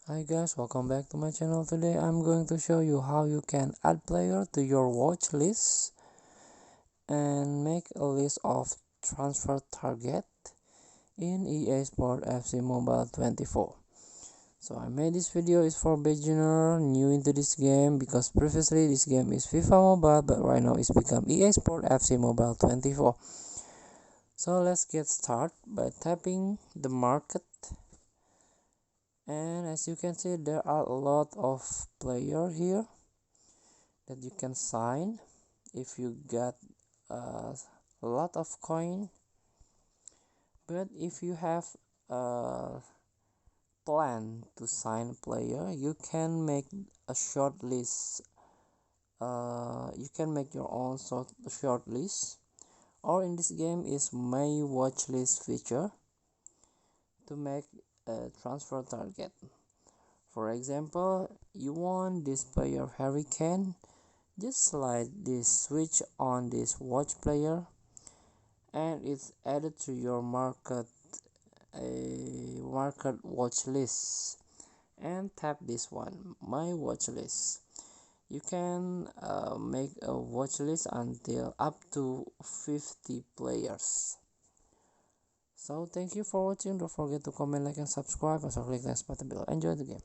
Hi guys, welcome back to my channel. Today I'm going to show you how you can add player to your watch list and make a list of transfer target in EA Sport FC Mobile 24. So I made this video is for beginner new into this game because previously this game is FIFA Mobile, but right now it's become EA Sport FC Mobile 24. So let's get started by tapping the market, and as you can see there are a lot of player here that you can sign if you get a lot of coin. But if you have a plan to sign a player, you can make a short list. You can make your own short list, or in this game is my watch list feature to make a transfer target. For example, you want this player Harry Kane, just slide this switch on this watch player and it's added to your market watch list, and tap this one, my watch list. You can make a watch list until up to 50 players. So thank you for watching. Don't forget to comment, like, and subscribe. Also click the next button below. Enjoy the game.